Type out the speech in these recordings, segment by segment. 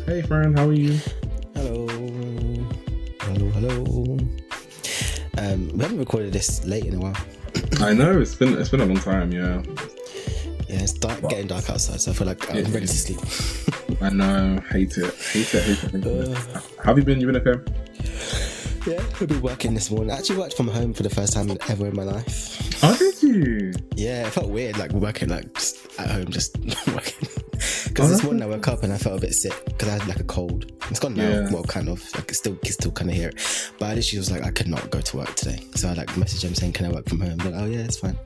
Hey friend, how are you? Hello. Hello. We haven't recorded this late in a while. I know it's been a long time, yeah. Yeah, it's getting dark outside, so I feel like I'm ready to sleep. I know, hate it. How have you been? You been okay? Yeah, I've been working this morning. I actually worked from home for the first time ever in my life. Oh, did you? Yeah, it felt weird, like working like just at home, just working. Because this morning I woke up and I felt a bit sick because I had like a cold. It's gone now, Yeah. well, kind of. I can still kind of hear it. But I literally was like, I could not go to work today. So I like messaged him saying, can I work from home? They're like, oh yeah, it's fine.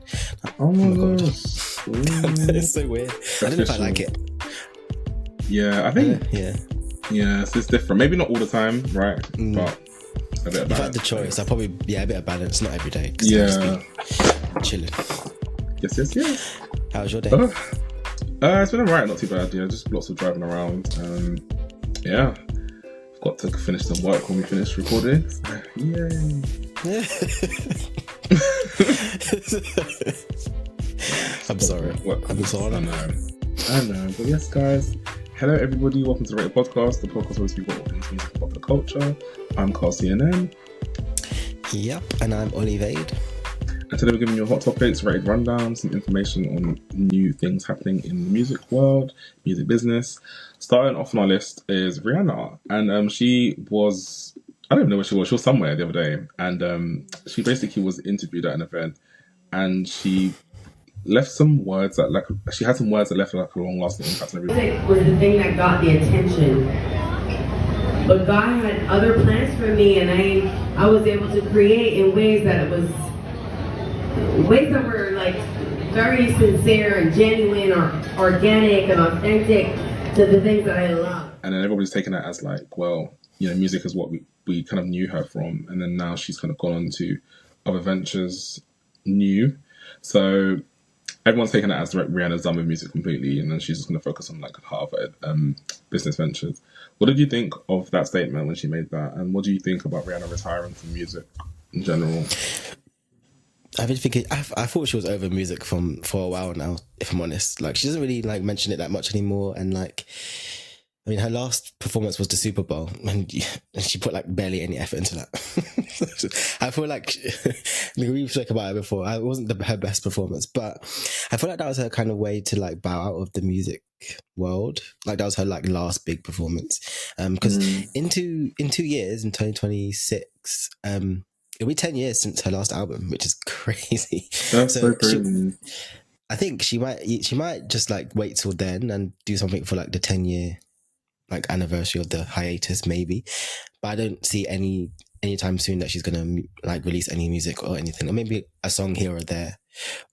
Like, Oh my God. gosh. It's so weird. I don't know if I like it. Yeah, I think Yeah. so it's different. Maybe not all the time, right? But a bit of If I had balance. the choice, I probably a bit of balance, not every day. Yeah. Just be chilling. Yes. How was your day? It's been alright, not too bad. Yeah, just lots of driving around. Yeah, I've got to finish some work when we finish recording. Yay! I'm sorry. I'm sorry. I know. But yes, guys. Hello, everybody. Welcome to the Rate Podcast, the podcast where we speak about all things music and popular culture. I'm Carl CNN. Yep, and I'm Olivade. And today we're giving you hot topics, rated rundowns, some information on new things happening in the music world, music business. Starting off on our list is Rihanna. And she was, I don't even know where she was somewhere the other day. And she basically was interviewed at an event and she left some words that she had some words that left like a long lasting impact on everybody. Music was the thing that got the attention. But God had other plans for me and I was able to create in ways that were like very sincere and genuine or organic and authentic to the things that I love. And then everybody's taking that as like, well, you know, music is what we kind of knew her from. And then now she's kind of gone on to other ventures new. So everyone's taking that as Rihanna's done with music completely. And then she's just going to focus on like her other business ventures. What did you think of that statement when she made that? And what do you think about Rihanna retiring from music in general? I've been thinking. I thought she was over music for a while now. If I'm honest, like she doesn't really like mention it that much anymore. And like, I mean, her last performance was the Super Bowl, and she put like barely any effort into that. I feel like we've spoken about it before. It wasn't her best performance, but I feel like that was her kind of way to like bow out of the music world. Like that was her like last big performance. Because in 2 years, in 2026, it'll be 10 years since her last album, which is crazy. That's so crazy. I think she might just like wait till then and do something for like the 10-year like anniversary of the hiatus, maybe. But I don't see anytime soon that she's gonna like release any music or anything, or maybe a song here or there,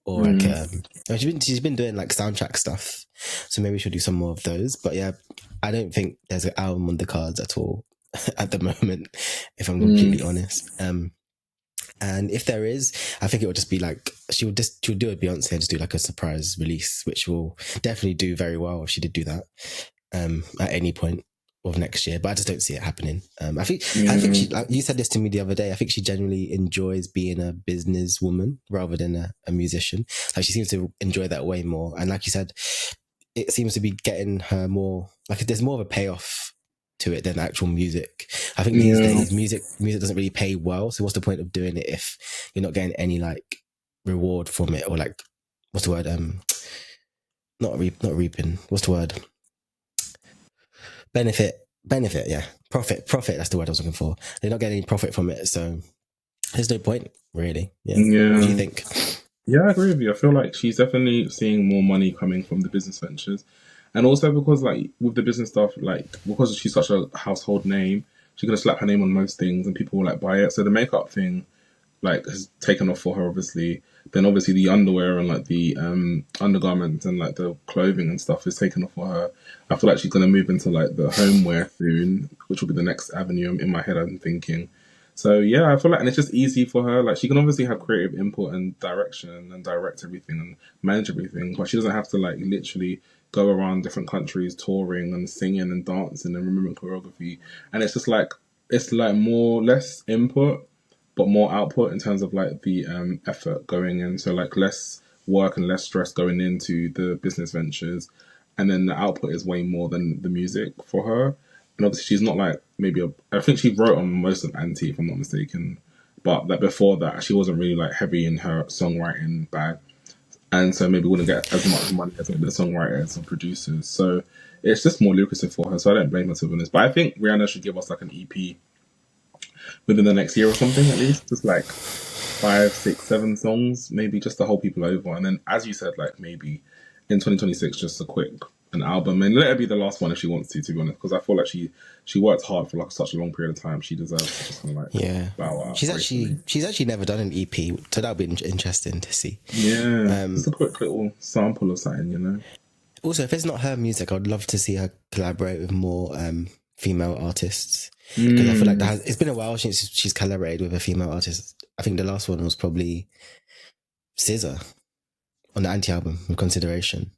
or like she's been doing like soundtrack stuff, so maybe she'll do some more of those. But yeah, I don't think there's an album on the cards at all at the moment, if I'm completely honest. And if there is, I think it would just be like she would do a Beyoncé and just do like a surprise release, which will definitely do very well if she did do that at any point of next year. But I just don't see it happening. I think she, like, you said this to me the other day. I think she genuinely enjoys being a businesswoman rather than a musician. Like she seems to enjoy that way more. And like you said, it seems to be getting her more like there's more of a payoff to it than actual music. I think these days music doesn't really pay well. So what's the point of doing it if you're not getting any like reward from it, or like what's the word? Not reaping. What's the word? Benefit. Yeah, profit. That's the word I was looking for. They're not getting any profit from it, so there's no point really. Yeah. What do you think? Yeah, I agree with you. I feel like she's definitely seeing more money coming from the business ventures. And also because like with the business stuff, like because she's such a household name, she's gonna slap her name on most things and people will like buy it. So the makeup thing like has taken off for her obviously. Then obviously the underwear and like the undergarments and like the clothing and stuff is taken off for her. I feel like she's gonna move into like the homeware soon, which will be the next avenue in my head I'm thinking. So yeah, I feel like, and it's just easy for her. Like she can obviously have creative input and direction and direct everything and manage everything, but she doesn't have to like literally go around different countries touring and singing and dancing and remembering choreography. And it's just like less input, but more output in terms of like the effort going in. So like less work and less stress going into the business ventures, and then the output is way more than the music for her. and obviously she's not like I think she wrote on most of Anti, if I'm not mistaken, but that before that she wasn't really like heavy in her songwriting bag, and so maybe wouldn't get as much money as like, the songwriters and producers. So it's just more lucrative for her. So I don't blame her to be honest. But I think Rihanna should give us like an EP within the next year or something at least, just like 5, 6, 7 songs, maybe just to hold people over. And then, as you said, like maybe in 2026, just a quick an album, and let her be the last one if she wants to be honest. Because I feel like she worked hard for like such a long period of time. She deserves to just kind of like bow out. She's actually never done an EP, so that'll be interesting to see. Yeah, just a quick little sample of something, you know. Also, if it's not her music, I'd love to see her collaborate with more female artists. Because I feel like it's been a while since she's collaborated with a female artist. I think the last one was probably SZA on the Anti album with Consideration.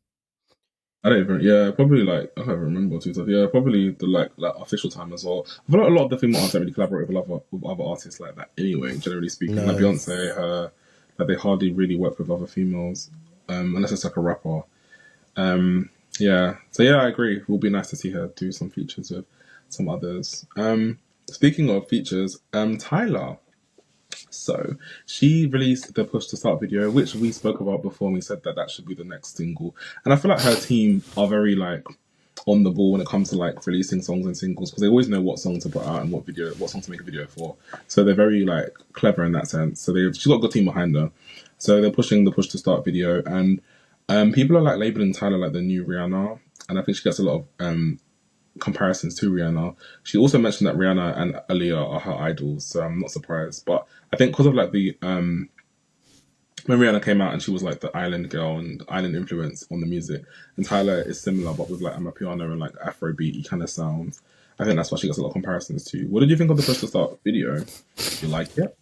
I don't even. Yeah, probably like I can't even remember too tough. Yeah, probably the like official time as well. I feel like a lot of the female artists don't really collaborate with other artists like that. Anyway, generally speaking, like Beyonce, her, like they hardly really work with other females, unless it's like a rapper. Yeah. So yeah, I agree. It would be nice to see her do some features with some others. Speaking of features, Tyla. So she released the Push to Start video, which we spoke about before, and we said that should be the next single. And I feel like her team are very like on the ball when it comes to like releasing songs and singles, because they always know what song to put out and what song to make a video for. So they're very like clever in that sense. So she's got a good team behind her. So they're pushing the Push to Start video, and people are like labeling Tyla like the new Rihanna, and I think she gets a lot of comparisons to Rihanna. She also mentioned that Rihanna and Aaliyah are her idols, so I'm not surprised. But I think because of like the when Rihanna came out and she was like the island girl and island influence on the music, and Tyla is similar but with like Amapiano and like Afrobeat kind of sounds. I think that's why she gets a lot of comparisons to. What did you think of the Push to Start video? Did you like it?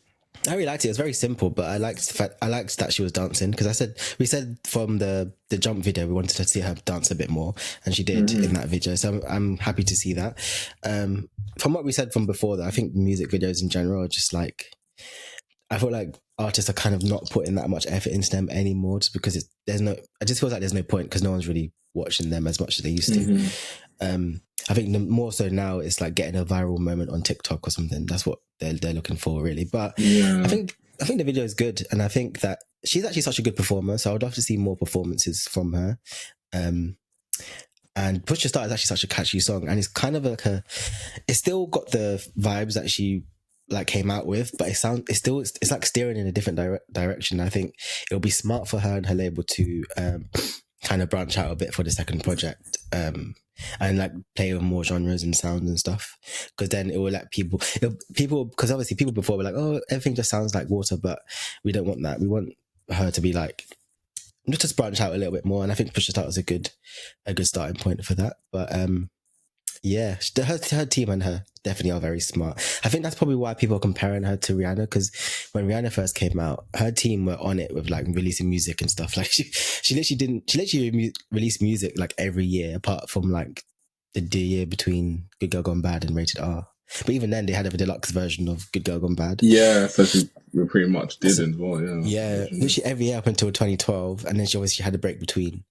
I really liked it. It was very simple, but I liked that she was dancing, because we said from the jump video we wanted to see her dance a bit more, and she did in that video. So I'm happy to see that. From what we said from before, though, I think music videos in general are just like, I feel like artists are kind of not putting that much effort into them anymore, just because I just feel like there's no point, because no one's really watching them as much as they used to. I think more so now it's like getting a viral moment on TikTok or something. That's what they're looking for, really. But I think the video is good, and I think that she's actually such a good performer. So I would love to see more performances from her. And Push to Start is actually such a catchy song, and it's kind of like it's still got the vibes that she like came out with, but it's like steering in a different direction. I think it'll be smart for her and her label to kind of branch out a bit for the second project, and like play with more genres and sounds and stuff, because then it will let people, because obviously people before were like, oh, everything just sounds like water, but we don't want that. We want her to be like, just branch out a little bit more, and I think Push to Start was a good starting point for that. But yeah, her team and her definitely are very smart. I think that's probably why people are comparing her to Rihanna, because when Rihanna first came out, her team were on it with like releasing music and stuff. Like she literally released music like every year, apart from like the year between Good Girl Gone Bad and Rated R. But even then, they had a deluxe version of Good Girl Gone Bad. Yeah, so she pretty much did as well. Yeah, literally every year up until 2012, and then she obviously had a break between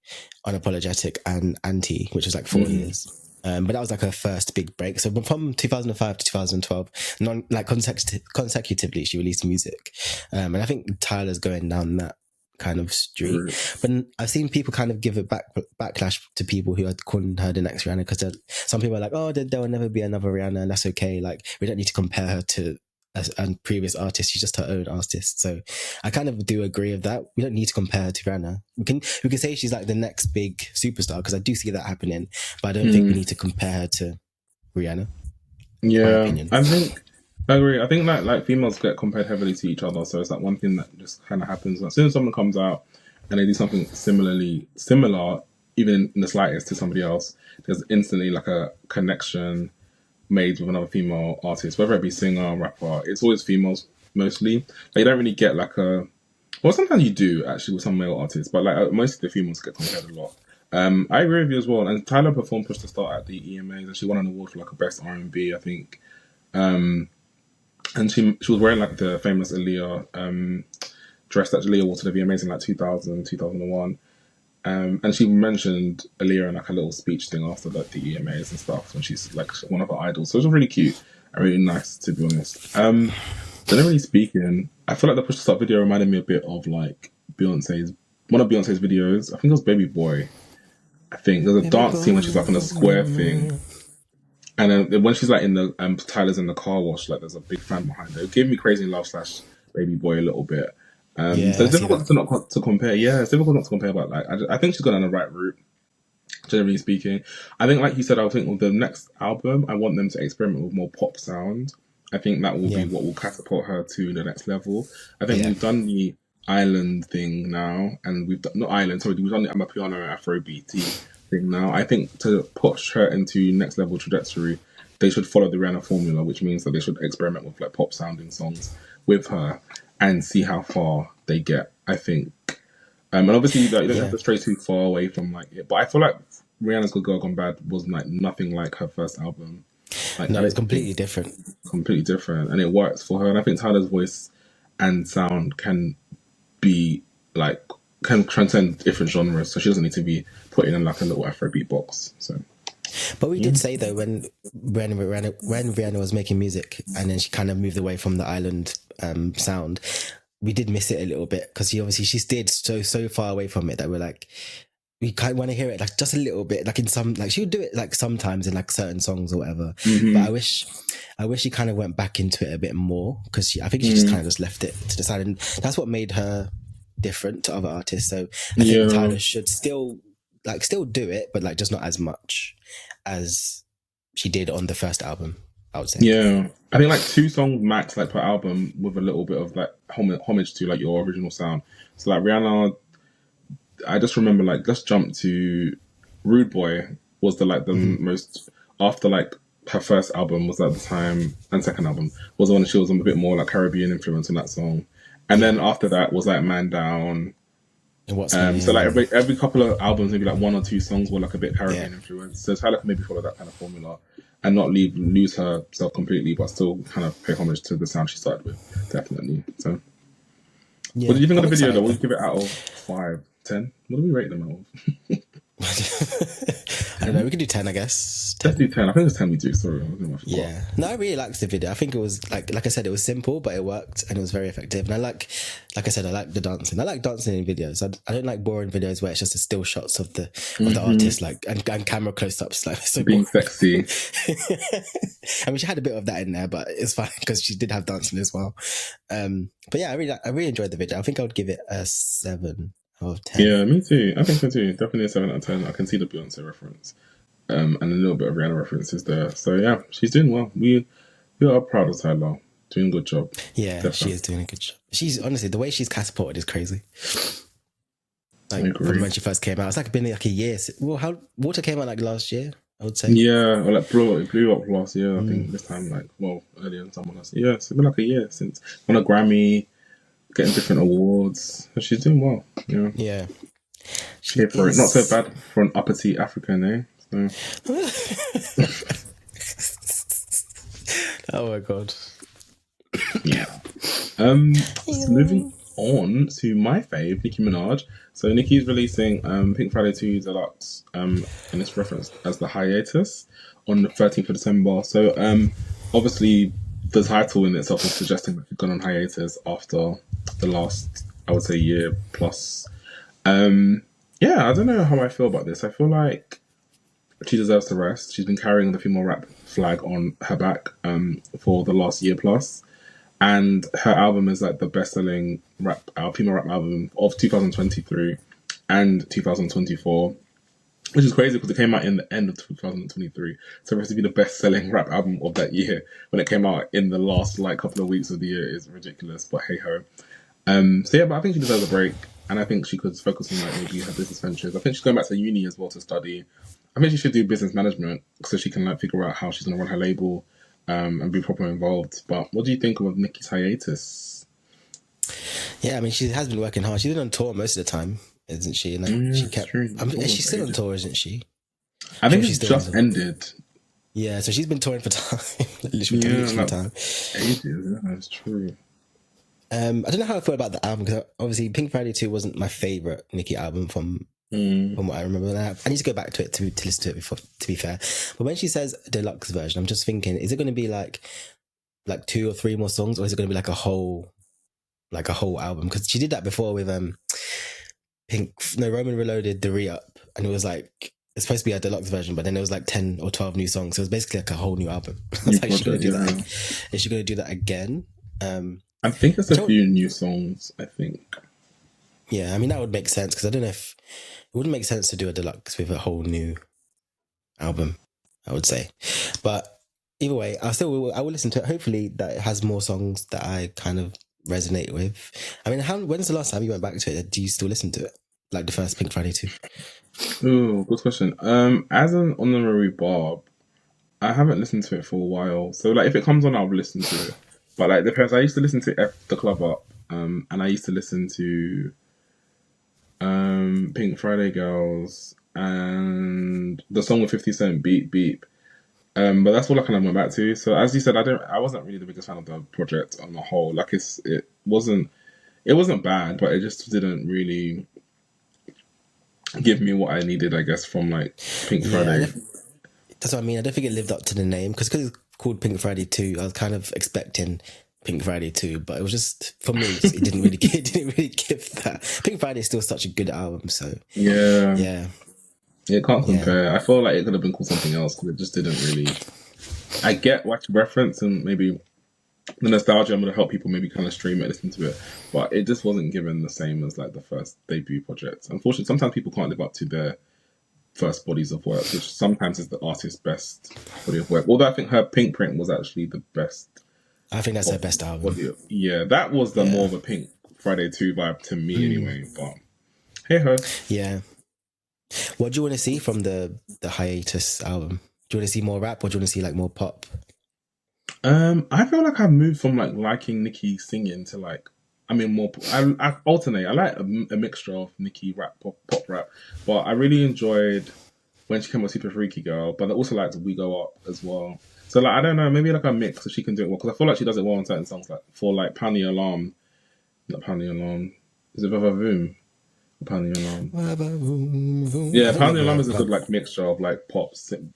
Unapologetic and Anti, which was like 4 years. But that was like her first big break. So from 2005 to 2012, consecutively, she released music. And I think Tyla's going down that kind of street. But I've seen people kind of give a backlash to people who are calling her the next Rihanna, because some people are like, oh, there will never be another Rihanna, and that's okay. Like, we don't need to compare her to a previous artist. She's just her own artist. So I kind of do agree with that. We don't need to compare her to Rihanna. We can say she's like the next big superstar, because I do see that happening, but I don't think we need to compare her to Rihanna. Yeah, I agree. I think like females get compared heavily to each other, so it's like one thing that just kind of happens. As soon as someone comes out and they do something similar, even in the slightest, to somebody else, there's instantly like a connection made with another female artist, whether it be singer, rapper. It's always females mostly. Like, you don't really get like well, sometimes you do actually with some male artists, but like most of the females get compared a lot. I agree with you as well. And Tyla performed Push to Start at the EMAs, and she won an award for like a best R&B, I think. And she was wearing like the famous Aaliyah dress that Aaliyah wore to the VMAs in like 2000, 2001. And she mentioned Aaliyah in like a little speech thing after like the EMAs and stuff, and she's like one of her idols. So it was really cute and really nice, to be honest. Generally speaking, I feel like the Push to Start video reminded me a bit of like one of Beyonce's videos. I think it was Baby Boy. I think there's a dance scene when she's like on a square thing. And then when she's like in the Tyla's in the car wash, like there's a big fan behind her. It gave me Crazy in Love / Baby Boy a little bit. So it's difficult to compare. Yeah, it's difficult not to compare. But like, I think she's gone on the right route. Generally speaking, I think, like you said, I think with the next album, I want them to experiment with more pop sound. I think that will be what will catapult her to the next level. I think we've done the island thing now, and we've done, not island. Sorry, we've done the Amapiano and Afrobeat thing now. I think to push her into next level trajectory, they should follow the Rihanna formula, which means that they should experiment with like pop sounding songs with her and see how far they get. I think, and obviously like, you don't have to stray too far away from like it. But I feel like Rihanna's Good Girl Gone Bad was like nothing like her first album. Like, no, it's completely different. Completely different, and it works for her. And I think Tyler's voice and sound can transcend different genres, so she doesn't need to be put in like a little Afrobeat box. So, but we did say though when Rihanna was making music, and then she kind of moved away from the island sound, we did miss it a little bit because she stayed so far away from it that we're like, we kind of want to hear it like just a little bit, like in some, like she would do it like sometimes in like certain songs or whatever. But I wish she kind of went back into it a bit more, because I think she just kind of just left it to the side, and that's what made her different to other artists. So I think Tyler should still do it, but like just not as much as she did on the first album, I would say. Yeah, I think like 2 songs max like per album with a little bit of like homage to like your original sound. So like Rihanna, I just remember like let's jump to Rude Boy was the most, after like her first album was at the time, and second album was the one she was on a bit more like Caribbean influence in that song. And then after that was like Man Down. So like every couple of albums, maybe like 1 or 2 songs were like a bit Caribbean influence. So Tyler can maybe follow that kind of formula and not lose herself completely, but still kind of pay homage to the sound she started with. Definitely. So, what did you think of the video though? What did you give it out of 5, 10? What do we rate them out of? I don't know, we could do 10, I guess. 10. Let's do 10. I think it's 10 we do, sorry. Yeah. No, I really liked the video. I think it was like I said, it was simple, but it worked and it was very effective. And like I said, I like the dancing. I like dancing in videos. I don't like boring videos where it's just the still shots of the artist, like and camera close-ups, like so being sexy. I mean, she had a bit of that in there, but it's fine because she did have dancing as well. But yeah, I really enjoyed the video. I think I would give it a 7 out of 10. Yeah, me too. I think so too. Definitely a 7 out of 10. I can see the Beyonce reference. And a little bit of Rihanna references there. So yeah, she's doing well. We are proud of Tyla. Doing a good job. Yeah, definitely. She is doing a good job. She's honestly, the way she's catapulted is crazy. Like when she first came out, it's like been like a year. Well, Water came out like last year, I would say. Yeah, or like blew up last year. I think this time earlier than someone else. Yeah, it's been like a year since won a Grammy, getting different awards. So she's doing well. Yeah. She for it. Not so bad for an uppity African, eh? So. Oh my god. Yeah. Moving on to my fave, Nicki Minaj. So Nicki's releasing Pink Friday 2 Deluxe, and it's referenced as the Hiatus on the 13th of December. So obviously the title in itself is suggesting that she's gone on hiatus after the last, I would say, year plus. Yeah, I don't know how I feel about this. I feel like she deserves to rest. She's been carrying the female rap flag on her back for the last year plus. And her album is like the best-selling female rap album of 2023 and 2024, which is crazy because it came out in the end of 2023. So for it to be the best-selling rap album of that year when it came out in the last couple of weeks of the year is ridiculous. But hey ho. So yeah, but I think she deserves a break, and I think she could focus on maybe her business ventures. I think she's going back to uni as well to study. I think she should do business management so she can figure out how she's going to run her label. And be properly involved. But what do you think of Nicki's hiatus? Yeah, I mean, she has been working hard. She's been on tour most of the time, isn't she? She kept. She's still on tour, isn't she? I think it's just ended. Yeah, so she's been touring for time, literally time. Ages, yeah, that's true. I don't know how I feel about the album because obviously Pink Friday 2 wasn't my favorite Nicki album from from what I remember. And I need to go back to it to listen to it before, to be fair. But when she says deluxe version, I'm just thinking, is it going to be like 2 or 3 more songs, or is it going to be like a whole album? Because she did that before with Roman Reloaded, the re-up, and it was like, it's supposed to be a deluxe version, but then there was like 10 or 12 new songs. So it was basically like a whole new album. I was like, is she going to do that? Is she going to do that again? I think it's a few new songs, I think. Yeah, I mean, that would make sense, because I don't know if it wouldn't make sense to do a deluxe with a whole new album, I would say. But either way, I will listen to it. Hopefully that it has more songs that I kind of resonate with. I mean, when's the last time you went back to it? Do you still listen to it? Like the first Pink Friday 2? Oh, good question. As an honorary Barb, I haven't listened to it for a while. So like if it comes on, I'll listen to it. But like depends. I used to listen to F the Club Up, and I used to listen to Pink Friday Girls and the song with 50 Cent, Beep Beep. But that's all I kind of went back to. So as you said, I wasn't really the biggest fan of the project on the whole. Like it wasn't bad, but it just didn't really give me what I needed, I guess, from like Pink Friday. That's what I mean. I don't think it lived up to the name, because it's called Pink Friday 2. I was kind of expecting Pink Friday 2, but it was just, for me, it didn't really give that. Pink Friday is still such a good album, so yeah. It can't compare. Yeah. I feel like it could have been called something else, because it just didn't really. I get what you reference, and maybe the nostalgia, I'm going to help people maybe kind of stream it, listen to it, but it just wasn't given the same as like the first debut project. Unfortunately, sometimes people can't live up to their first bodies of work, which sometimes is the artist's best body of work. Although I think her Pink Print was actually the best. I think that's her best album. Yeah, that was the more of a Pink Friday 2 vibe to me anyway. But hey ho. Yeah. What do you want to see from the Hiatus album? Do you want to see more rap, or do you want to see like more pop? I feel like I've moved from like liking Nicki singing to like, I mean, more. I alternate. I like a mixture of Nicki rap, pop rap, but I really enjoyed when she came with Super Freaky Girl. But I also liked We Go Up as well. So like, I don't know, maybe like a mix, so she can do it well, because I feel like she does it well on certain songs. Like for like Pound the Alarm, not Pound the Alarm. Is it Vavoom? Pound the Alarm. Yeah, Pound the Alarm is a good like mixture of like pop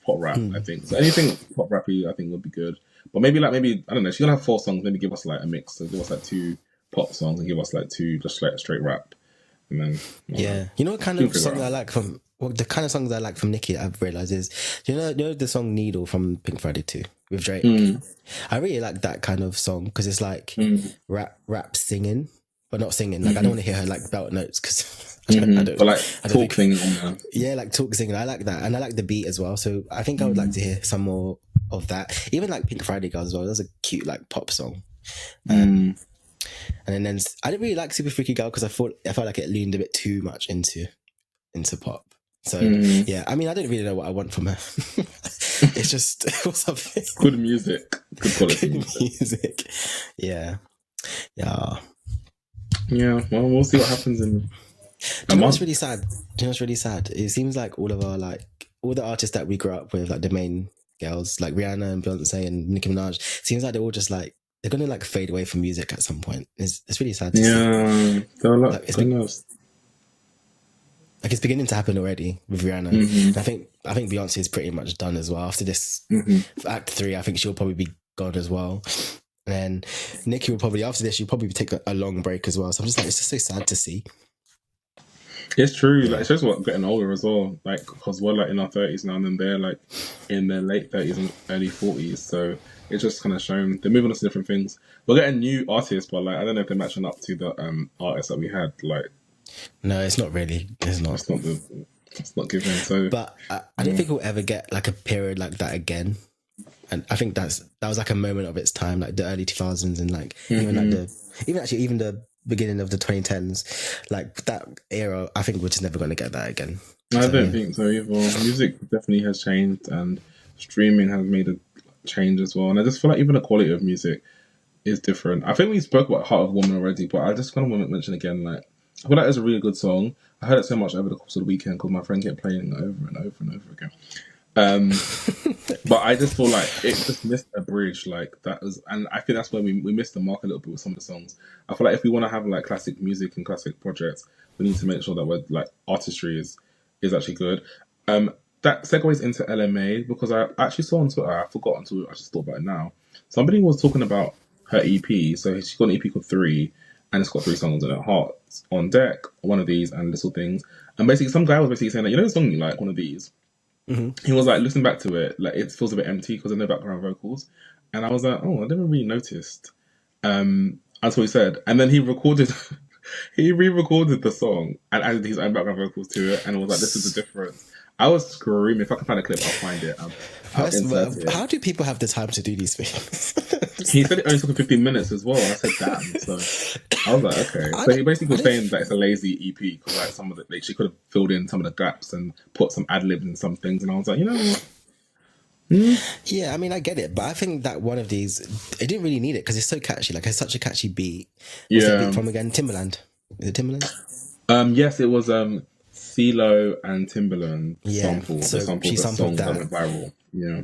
rap. I think so. Anything pop rappy, I think would be good. But maybe I don't know. She's gonna have 4 songs. Maybe give us like a mix. So give us like 2 pop songs and give us like 2 just like straight rap. And then you know what kind of song I like from the kind of songs I like from Nicki, I've realized is, you know the song Needle from Pink Friday 2 with Drake. I really like that kind of song, because it's like rap singing, but not singing. Like I don't want to hear her like belt notes, because I don't. But like talk singing. Yeah, like talk singing. I like that, and I like the beat as well. So I think I would like to hear some more of that. Even like Pink Friday Girls as well. That's a cute like pop song. And then I didn't really like Super Freaky Girl, because I felt like it leaned a bit too much into pop. So yeah, I mean, I don't really know what I want from her. It's just something. Good music, good quality music. Yeah. Well, we'll see what happens in. Do you know what's really sad? It seems like all the artists that we grew up with, like the main girls, like Rihanna and Beyoncé and Nicki Minaj, seems like they're all just like, they're gonna like fade away from music at some point. It's really sad to see. Yeah, it's beginning to happen already with Rihanna. And I think Beyonce is pretty much done as well. After this Act 3, I think she'll probably be gone as well. And then Nicki will probably, after this, she'll probably take a long break as well. So I'm just like, it's just so sad to see. It's true. Like, it's just what getting older as well. Like, because we're like in our 30s now, and then they're like in their late 30s and early 40s. So it's just kind of shown they're moving on to different things. We're getting new artists, but like I don't know if they're matching up to the artists that we had. Like, no, it's not really. It's not. It's not given. So, but I don't think we'll ever get like a period like that again. And I think that was like a moment of its time, like the early 2000s, and like even the beginning of the 2010s, like that era. I think we're just never going to get that again. I don't think so either. Music definitely has changed, and streaming has made a change as well. And I just feel like even the quality of music is different. I think we spoke about Heart of a Woman already, but I just kind of want to mention again, like, I feel like it's a really good song. I heard it so much over the course of the weekend because my friend kept playing it over and over and over again. But I just feel like it just missed a bridge, like that was, and I think that's where we missed the mark a little bit with some of the songs. I feel like if we want to have like classic music and classic projects, we need to make sure that we're like artistry is is actually good. That segues into Ella Mai because I actually saw on Twitter, I forgot until I just thought about it now. Somebody was talking about her EP. So she's got an EP called Three, and it's got 3 songs in it: Hearts on Deck, one of these, and Little Things. And basically, some guy was basically saying that, you know the song you like, one of these? He was like, listen back to it, like it feels a bit empty because there's no background vocals. And I was like, oh, I never really noticed. That's what he said. And then he recorded, he re-recorded the song and added his own background vocals to it, and was like, this is the difference. I was screaming. If I can find a clip, I'll find it. I'll insert it. How do people have the time to do these things? He said it only took him 15 minutes as well. I said, damn. So I was like, okay. So he basically was saying that it's a lazy EP because like some of the, like, she could have filled in some of the gaps and put some ad libs in some things. And I was like, you know what? Yeah, I mean, I get it, but I think that one of these, it didn't really need it because it's so catchy. Like, it's such a catchy beat. What's that beat from again? Timberland. Is it Timberland? Yes, it was CeeLo and Timberland sample. So she sampled that. Went viral. Yeah.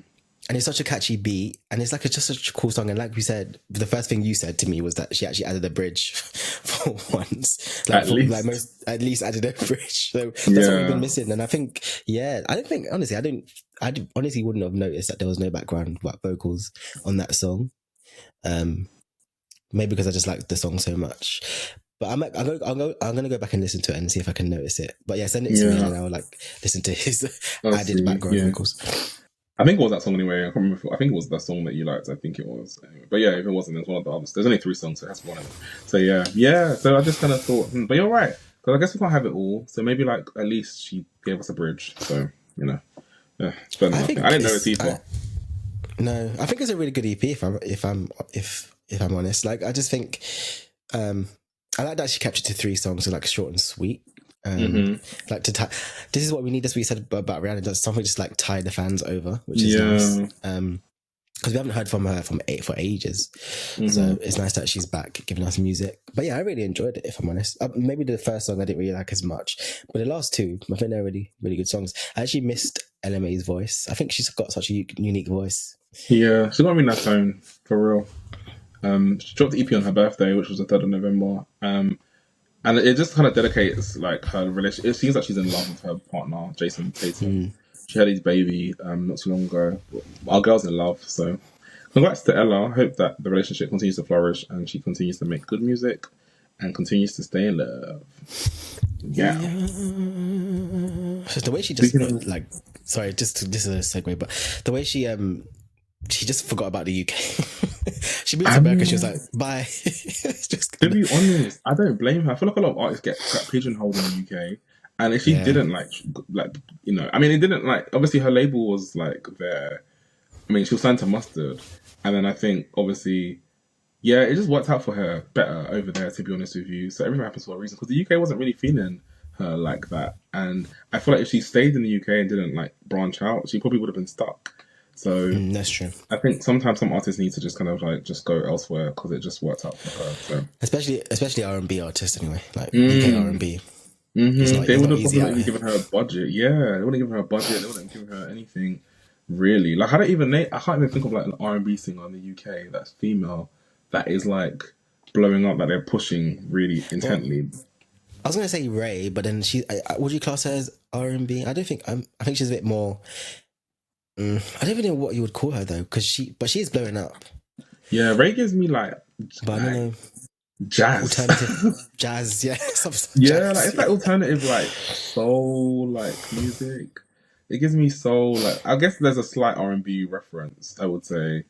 And it's such a catchy beat, and it's like just such a cool song. And like we said, the first thing you said to me was that she actually added a bridge for once. Like, at least added a bridge. So that's what we've been missing. And I think, I don't think, honestly, I honestly wouldn't have noticed that there was no background vocals on that song. Maybe because I just liked the song so much. But I'm gonna go back and listen to it and see if I can notice it. But yeah, send it to me and I'll like listen to his added background vocals. I think it was that song anyway. I can't remember. I think it was that song that you liked. I think it was. Anyway. But yeah, if it wasn't, there's one of the others. There's only 3 songs, so that's one of them. So yeah. So I just kind of thought, but you're right, because I guess we can't have it all. So maybe like at least she gave us a bridge. So you know, it's better than nothing. I didn't know it's either. No, I think it's a really good EP. If I'm honest, like I just think, I like that she kept it to 3 songs, so like short and sweet. Like this is what we need. This we said about Rihanna, does something just like tie the fans over, which is nice. Because we haven't heard from her for ages, so it's nice that she's back giving us music. But yeah, I really enjoyed it. If I'm honest, maybe the first song I didn't really like as much, but the last 2, I think they're really, really good songs. I actually missed Ella Mai's voice. I think she's got such a unique voice. Yeah, she's got a really nice tone for real. She dropped the EP on her birthday, which was the 3rd of November. And it just kind of dedicates like her relationship. It seems like she's in love with her partner, Jason Tatum. She had his baby not too long ago. Our girl's in love, so congrats to Ella. I hope that the relationship continues to flourish and she continues to make good music and continues to stay in love. Yeah. So the way she just sorry, this is a segue, but the way she just forgot about the UK. She moved to America. She was like, "Bye." To be honest, I don't blame her. I feel like a lot of artists get pigeonholed in the UK, and if she didn't like, you know, I mean, it didn't like. Obviously, her label was like there. I mean, she was signed to Mustard, and then I think obviously, it just worked out for her better over there. To be honest with you, so everything happens for a reason. Because the UK wasn't really feeling her like that, and I feel like if she stayed in the UK and didn't like branch out, she probably would have been stuck. So that's true. I think sometimes some artists need to just kind of like just go elsewhere because it just worked out for her. So. Especially R&B artists anyway, like UK R&B. They would have probably given her a budget. Yeah, they wouldn't give her a budget. They wouldn't give her anything really. Like I can't even think of like an R&B singer in the UK that's female that is like blowing up, that they're pushing really intently. Well, I was gonna say Ray, but then would you class her as R&B? I think she's a bit more. I don't even know what you would call her though, because she is blowing up. Yeah, Ray gives me like, but I don't know, jazz, alternative jazz. Yeah, yeah, like it's like alternative like soul like music. It gives me soul like. I guess there's a slight R&B reference, I would say,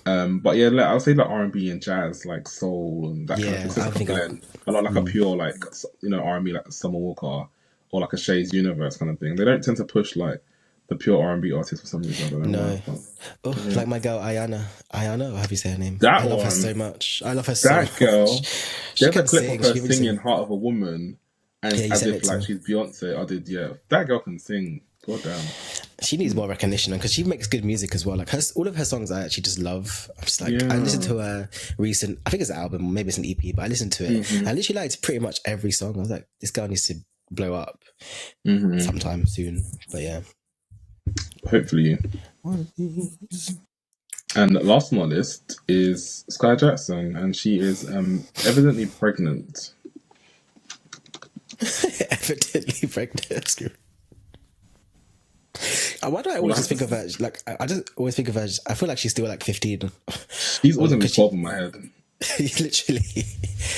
but yeah, like, I'll say like R&B and jazz, like soul and that kind of thing. So it's like a blend, not like a pure like R&B like Summer Walker or like a Shay's Universe kind of thing. They don't tend to push like the pure R&B artist for some reason. I don't know. No. Like my girl Ayana, or how do you say her name? I love her so much. I love her so much. That girl. There's a clip of her singing "Heart of a Woman," and as if like she's Beyonce. I did, yeah. That girl can sing. God damn. She needs more recognition because she makes good music as well. Like all of her songs, I actually just love. I'm just like, I listened to her recent. I think it's an album, maybe it's an EP, but I listened to it. I literally liked pretty much every song. I was like, this girl needs to blow up sometime soon. But yeah. Hopefully. And last on our list is Skai Jackson, and she is evidently pregnant. Evidently pregnant. Why do I always just think of her? Like, I just always think of her. I feel like she's still like 15. She's always gonna be 12 in my head. Literally,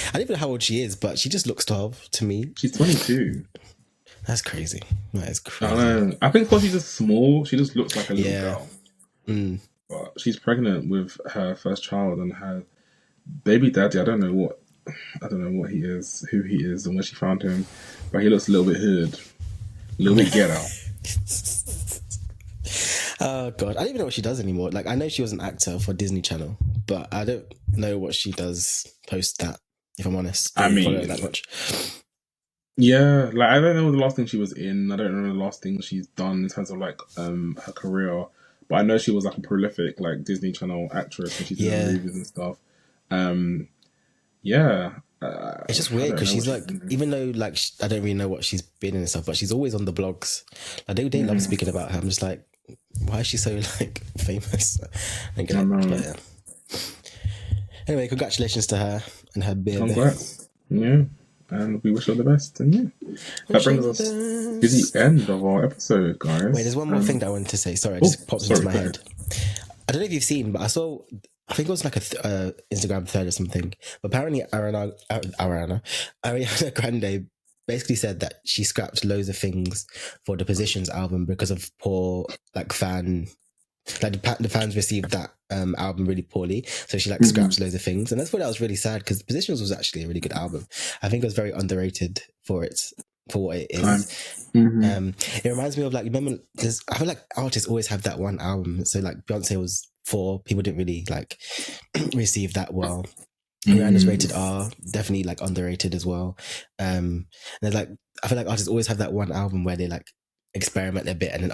I don't even know how old she is, but she just looks 12 to me. She's 22. That's crazy. That is crazy. I don't know. I think because she's just small, she just looks like a little girl. Mm. But she's pregnant with her first child, and her baby daddy. I don't know what he is, who he is, and where she found him. But he looks a little bit hood, a little bit ghetto. Oh god, I don't even know what she does anymore. Like, I know she was an actor for Disney Channel, but I don't know what she does post that. If I'm honest, I mean, follow it that much. Yeah, like I don't know the last thing she was in. I don't know the last thing she's done in terms of like her career. But I know she was like a prolific like Disney Channel actress, and she did movies and stuff. It's just weird because she's like, even though like I don't really know what she's been in and stuff, but she's always on the blogs. Like they love speaking about her. I'm just like, why is she so like famous? I don't get it. But, yeah. Anyway, congratulations to her and her baby. Congrats. Yeah. And we wish her the best. And yeah, that brings us to the end of our episode, guys. Wait, there's one more thing that I wanted to say. Sorry, it just popped into my head. I don't know if you've seen, but I think it was like a Instagram thread or something. But apparently Ariana Grande basically said that she scrapped loads of things for the Positions album because of poor like the fans received that album really poorly, so she like scraps loads of things, and that's what I was really sad because Positions was actually a really good album. I think it was very underrated for what it is. It reminds me of like, remember, I feel like artists always have that one album. So like Beyonce was 4, people didn't really like receive that well. Rihanna's Rated R, definitely like underrated as well. And there's like, I feel like artists always have that one album where they like experiment a bit and then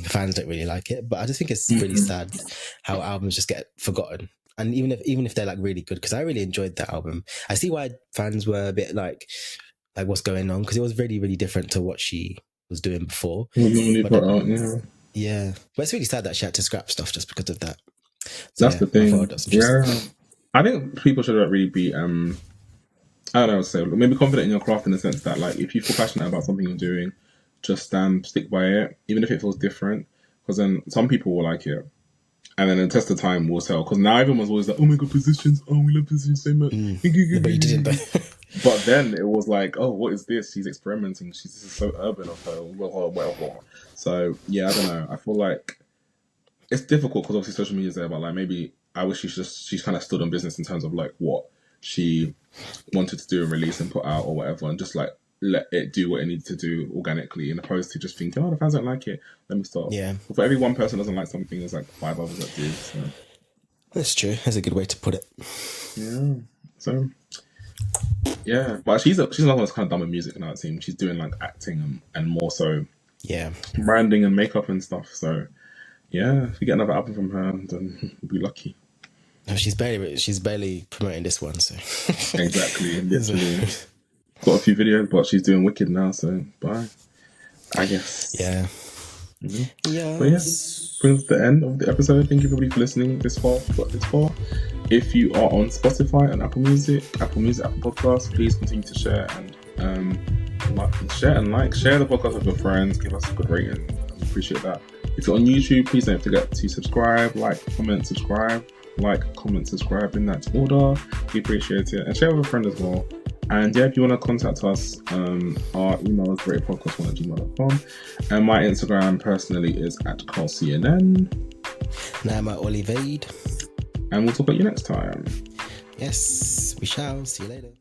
fans don't really like it. But I just think it's really sad how albums just get forgotten. And even if they're like really good, because I really enjoyed that album. I see why fans were a bit like what's going on, because it was really, really different to what she was doing before. Yeah. But it's really sad that she had to scrap stuff just because of that. So, that's the thing. I think people should really be I don't know, so maybe confident in your craft in the sense that like if you feel passionate about something you're doing, just stick by it, even if it feels different, because then some people will like it, and then the test of time will tell. Because now everyone's always like, oh my god, Positions, oh we love Positions so much. But you didn't. But then it was like, oh, what is this? She's experimenting. This is so urban of her. Well. So yeah, I don't know. I feel like it's difficult because obviously social media is there, but like maybe I wish she's kind of stood on business in terms of like what she wanted to do and release and put out or whatever, and just like let it do what it needs to do organically, in opposed to just thinking, oh, the fans don't like it, let me stop. Yeah. For every one person doesn't like something, there's like 5 others that do. So. That's true. That's a good way to put it. Yeah. So yeah, but she's another one that's kind of done with music now. It seems she's doing like acting and more so branding and makeup and stuff. So yeah, if we get another album from her, then we'll be lucky. No, she's barely promoting this one, so exactly. Literally. Got a few videos, but she's doing wicked now, so bye. I guess. Yeah. Yeah. But yeah, brings the end of the episode. Thank you everybody for listening this far. If you are on Spotify and Apple Music, Apple Podcasts, please continue to share and share the podcast with your friends. Give us a good rating. We appreciate that. If you're on YouTube, please don't forget to subscribe, comment, subscribe in that order. We appreciate it, and share with a friend as well. And yeah, if you want to contact us, our email is greatpodcast1@gmail.com, and my Instagram personally is @CarlCNN. Now I'm at Olivade. And we'll talk about you next time. Yes, we shall. See you later.